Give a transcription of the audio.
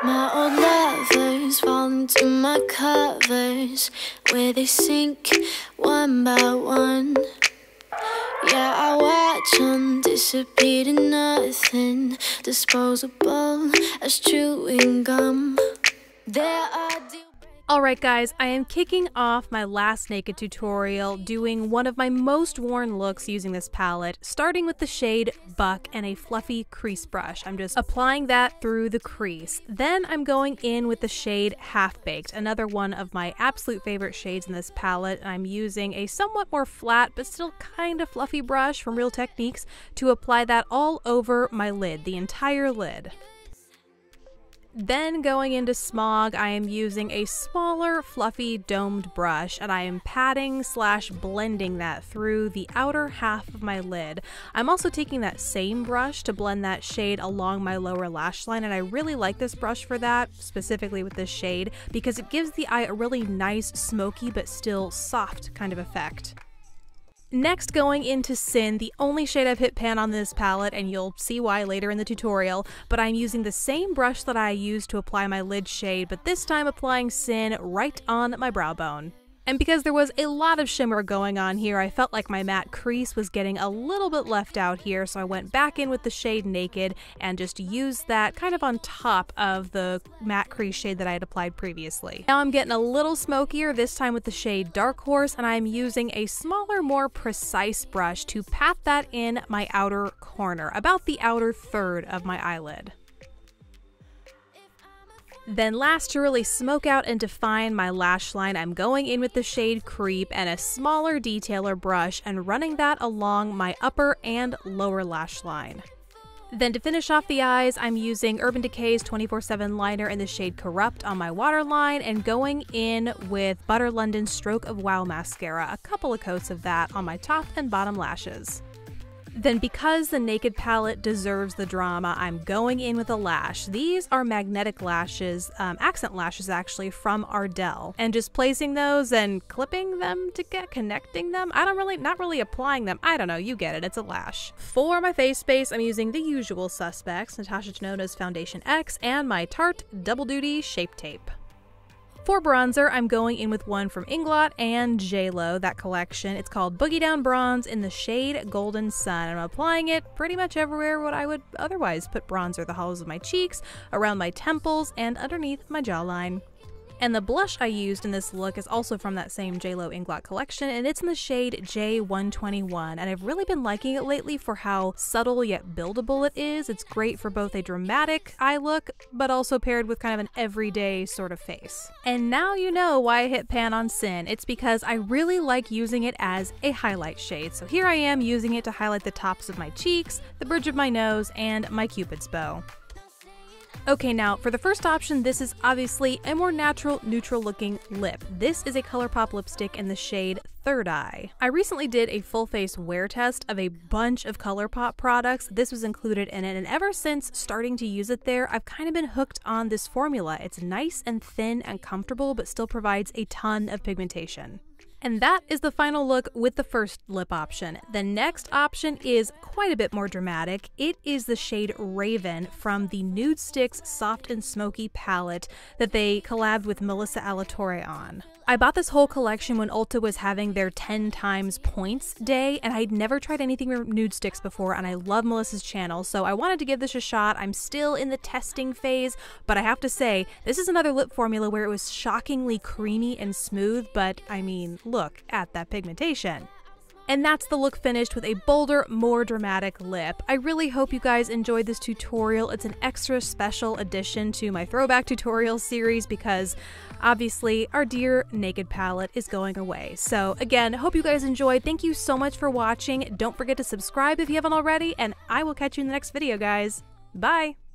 My old lovers fall into my covers, where they sink one by one. Yeah, I watch them disappear to nothing, disposable as chewing gum. There are Alright guys, I am kicking off my last naked tutorial doing one of my most worn looks using this palette, starting with the shade Buck and a fluffy crease brush. I'm just applying that through the crease. Then I'm going in with the shade Half Baked, another one of my absolute favorite shades in this palette. I'm using a somewhat more flat but still kind of fluffy brush from Real Techniques to apply that all over my lid, the entire lid. Then going into Smog, I am using a smaller, fluffy, domed brush, and I am patting / blending that through the outer half of my lid. I'm also taking that same brush to blend that shade along my lower lash line, and I really like this brush for that, specifically with this shade, because it gives the eye a really nice, smoky, but still soft kind of effect. Next, going into Sin, the only shade I've hit pan on this palette, and you'll see why later in the tutorial, but I'm using the same brush that I used to apply my lid shade, but this time applying Sin right on my brow bone. And because there was a lot of shimmer going on here, I felt like my matte crease was getting a little bit left out here, so I went back in with the shade Naked and just used that kind of on top of the matte crease shade that I had applied previously. Now I'm getting a little smokier, this time with the shade Dark Horse, and I'm using a smaller, more precise brush to pat that in my outer corner, about the outer third of my eyelid. Then last, to really smoke out and define my lash line, I'm going in with the shade Creep and a smaller detailer brush and running that along my upper and lower lash line. Then to finish off the eyes, I'm using Urban Decay's 24/7 liner in the shade Corrupt on my waterline and going in with Butter London's Stroke of Wow mascara, a couple of coats of that on my top and bottom lashes. Then because the Naked palette deserves the drama, I'm going in with a lash. These are magnetic lashes, accent lashes actually, from Ardell. And just placing those and clipping them to get connecting them. Not really applying them. I don't know, you get it, it's a lash. For my face base, I'm using the usual suspects, Natasha Denona's Foundation X and my Tarte Double Duty Shape Tape. For bronzer, I'm going in with one from Inglot and JLo, that collection. It's called Boogie Down Bronze in the shade Golden Sun. I'm applying it pretty much everywhere what I would otherwise put bronzer, the hollows of my cheeks, around my temples, and underneath my jawline. And the blush I used in this look is also from that same JLo Inglot collection, and it's in the shade J121, and I've really been liking it lately for how subtle yet buildable it is. It's great for both a dramatic eye look, but also paired with kind of an everyday sort of face. And now you know why I hit pan on Sin. It's because I really like using it as a highlight shade. So here I am using it to highlight the tops of my cheeks, the bridge of my nose, and my Cupid's bow. Okay, now for the first option, this is obviously a more natural, neutral looking lip. This is a ColourPop lipstick in the shade Third Eye. I recently did a full face wear test of a bunch of ColourPop products. This was included in it, and ever since starting to use it there, I've kind of been hooked on this formula. It's nice and thin and comfortable, but still provides a ton of pigmentation. And that is the final look with the first lip option. The next option is quite a bit more dramatic. It is the shade Raven from the Nude Sticks Soft and Smoky palette that they collabed with Melissa Alatorre on. I bought this whole collection when Ulta was having their 10 times points day, and I'd never tried anything from Nude Sticks before, and I love Melissa's channel, so I wanted to give this a shot. I'm still in the testing phase, but I have to say, this is another lip formula where it was shockingly creamy and smooth, but I mean, look at that pigmentation. And that's the look finished with a bolder, more dramatic lip. I really hope you guys enjoyed this tutorial. It's an extra special addition to my throwback tutorial series because obviously our dear Naked palette is going away. So again, hope you guys enjoyed. Thank you so much for watching. Don't forget to subscribe if you haven't already, and I will catch you in the next video, guys. Bye!